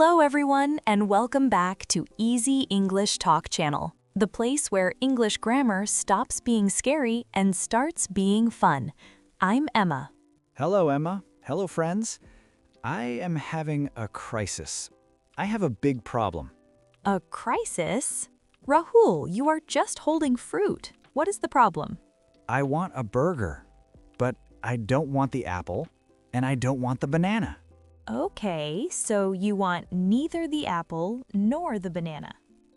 Hello everyone, and welcome back to Easy English Talk channel, the place where English grammar stops being scary and starts being fun. I'm Emma. Hello, Emma. Hello, friends. I am having a crisis. I have a big problem. A crisis? Rahul, you are just holding fruit. What is the problem? I want a burger, but I don't want the apple, and I don't want the banana. Okay, so you want neither the apple nor the banana.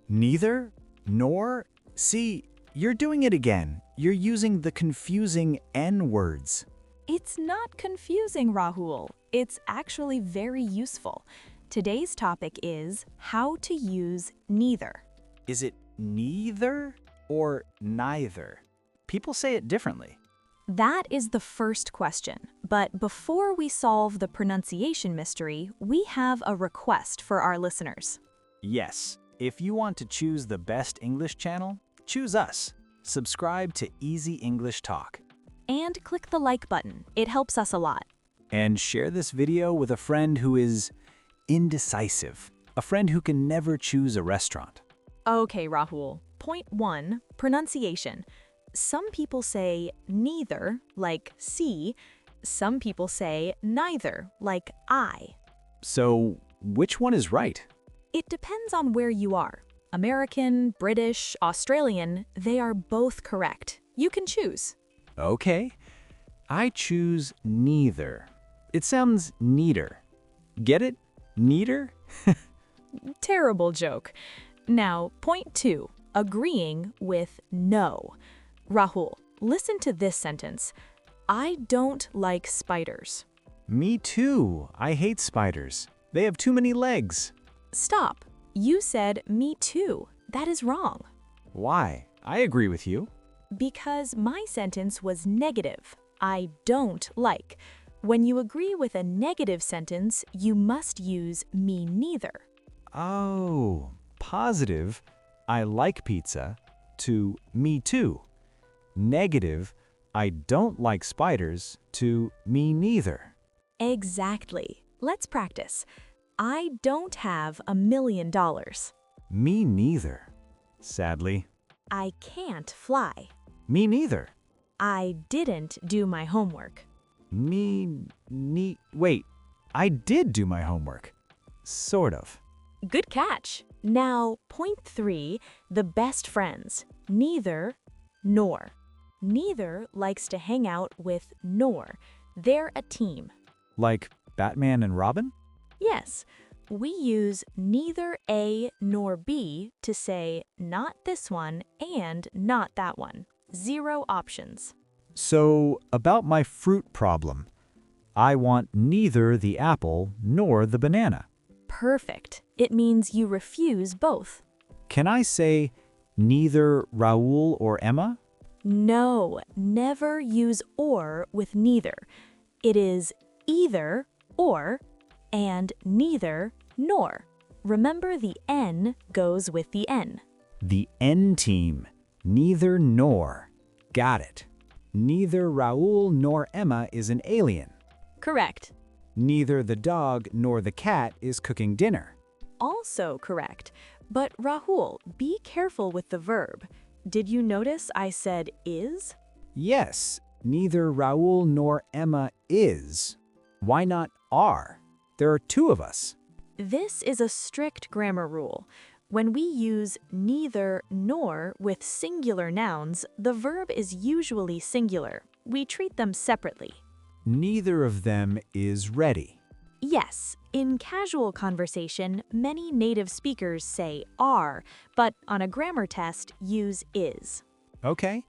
Neither, nor? See, you're doing it again. You're using the confusing N words. It's not confusing, Rahul. It's actually very useful. Today's topic is how to use neither. Is it neither or neither? People say it differently. That is the first question, but before we solve the pronunciation mystery, we have a request for our listeners. Yes, if you want to choose the best English channel, choose us. Subscribe to Easy English Talk. And click the like button. It helps us a lot. And share this video with a friend who is indecisive, a friend who can never choose a restaurant. Okay, Rahul. Point 1, pronunciation. Some people say neither, like see. Some people say neither, like I. So, which one is right? It depends on where you are. American, British, Australian, they are both correct. You can choose. Okay, I choose neither. It sounds neater. Get it? Neater? Terrible joke. Now, point 2, agreeing with no. Rahul, listen to this sentence. I don't like spiders. Me too. I hate spiders. They have too many legs. Stop. You said me too. That is wrong. Why? I agree with you. Because my sentence was negative. I don't like. When you agree with a negative sentence, you must use me neither. Oh, positive. I like pizza to me too. Negative, I don't like spiders to me neither. Exactly. Let's practice. I don't have $1 million. Me neither. Sadly. I can't fly. Me neither. I didn't do my homework. Wait, I did do my homework. Sort of. Good catch. Now, point 3, the best friends. Neither, nor. Neither likes to hang out with nor. They're a team. Like Batman and Robin? Yes, we use neither A nor B to say not this one and not that one. 0 options. So, about my fruit problem. I want neither the apple nor the banana. Perfect. It means you refuse both. Can I say neither Raul or Emma? No, never use or with neither. It is either or and neither nor. Remember the N goes with the N. The N team. Neither nor. Got it. Neither Raul nor Emma is an alien. Correct. Neither the dog nor the cat is cooking dinner. Also correct. But Rahul, be careful with the verb. Did you notice I said is? Yes, neither Raul nor Emma is. Why not are? There are 2 of us. This is a strict grammar rule. When we use neither nor with singular nouns, the verb is usually singular. We treat them separately. Neither of them is ready. Yes, in casual conversation, many native speakers say are, but on a grammar test, use is. Okay,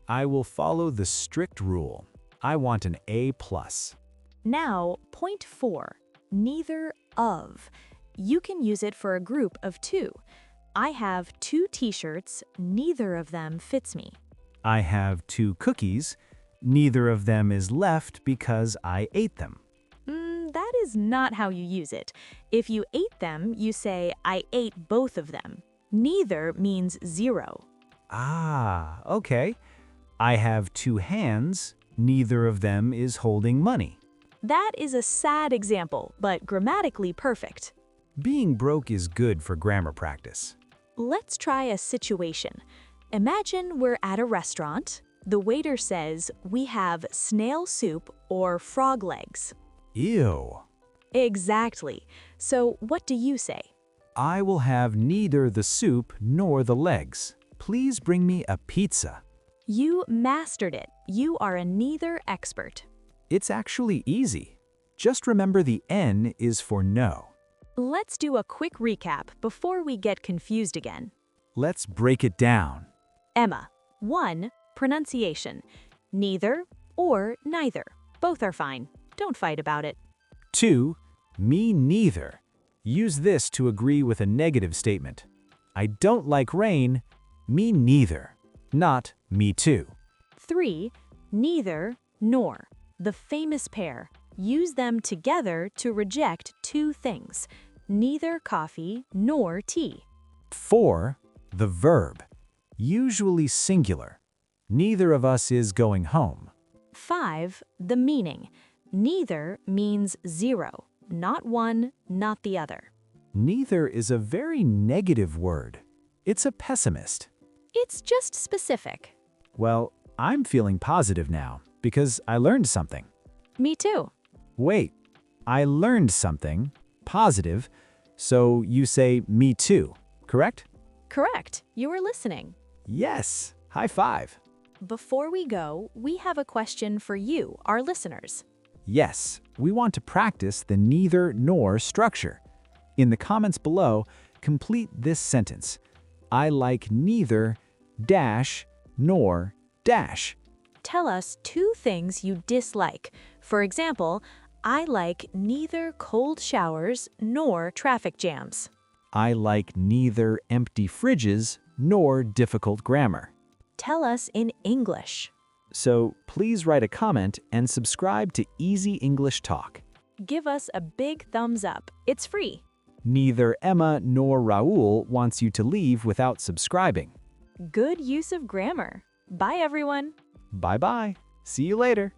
I will follow the strict rule. I want an A+. Now, point 4, neither of. You can use it for a group of 2. I have 2 t-shirts, neither of them fits me. I have 2 cookies. Neither of them is left because I ate them. That is not how you use it. If you ate them, you say, I ate both of them. Neither means 0. Ah, okay. I have 2 hands. Neither of them is holding money. That is a sad example, but grammatically perfect. Being broke is good for grammar practice. Let's try a situation. Imagine we're at a restaurant. The waiter says, "We have snail soup or frog legs." Ew. Exactly. So what do you say? I will have neither the soup nor the legs. Please bring me a pizza. You mastered it. You are a neither expert. It's actually easy. Just remember the N is for no. Let's do a quick recap before we get confused again. Let's break it down. Emma, 1. Pronunciation. Neither or neither. Both are fine. Don't fight about it. 2. Me neither. Use this to agree with a negative statement. I don't like rain. Me neither. Not me too. 3. Neither nor. The famous pair. Use them together to reject two things. Neither coffee nor tea. 4. The verb. Usually singular. Neither of us is going home. 5. The meaning. Neither means zero. Not one, not the other. Neither is a very negative word. It's a pessimist. It's just specific. Well, I'm feeling positive now because I learned something. Me too. Wait, I learned something positive, so you say me too, correct? Correct. You were listening. Yes, high five. Before we go, we have a question for you, our listeners. Yes, we want to practice the neither nor structure. In the comments below, complete this sentence. I like neither dash nor dash. Tell us two things you dislike. For example, I like neither cold showers nor traffic jams. I like neither empty fridges nor difficult grammar. Tell us in English. So please write a comment and subscribe to Easy English Talk. Give us a big thumbs up. It's free. Neither Emma nor Raul wants you to leave without subscribing. Good use of grammar. Bye, everyone. Bye-bye. See you later.